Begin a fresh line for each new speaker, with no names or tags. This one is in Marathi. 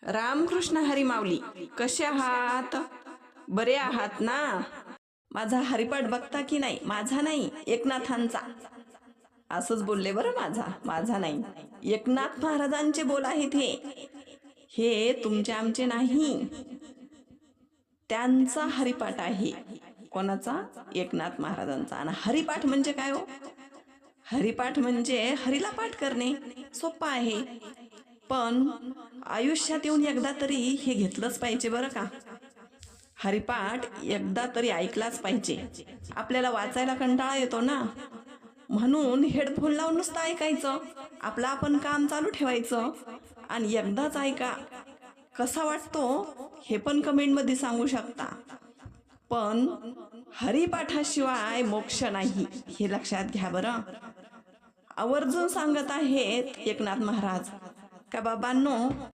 रामकृष्ण हरी माऊली, कसे आहात? बरे आहात ना? माझा हरिपाठ बघता की नाही? माझा नाही, एकनाथांचा. असंच बोलले बरं, माझा नाही. एकनाथ महाराजांचे बोल आहेत हे तुमचे आमचे नाही. त्यांचा हरिपाठ आहे. कोणाचा? एकनाथ महाराजांचा. आणि हरिपाठ म्हणजे काय हो? हरिपाठ म्हणजे हरीला पाठ करणे. सोपं आहे, पण आयुष्यात येऊन एकदा तरी हे घेतलंच पाहिजे बरं का. हरिपाठ एकदा तरी ऐकलाच पाहिजे. आपल्याला वाचायला कंटाळा येतो ना, म्हणून हेडफोन लावून नुसतं ऐकायचं, आपलं आपण काम चालू ठेवायचं आणि एकदाच ऐका. कसा वाटतो हे पण कमेंटमध्ये सांगू शकता. पण हरिपाठाशिवाय मोक्ष नाही, हे लक्षात घ्या बरं. आवर्जून सांगत आहेत एकनाथ महाराज का बाबांनो,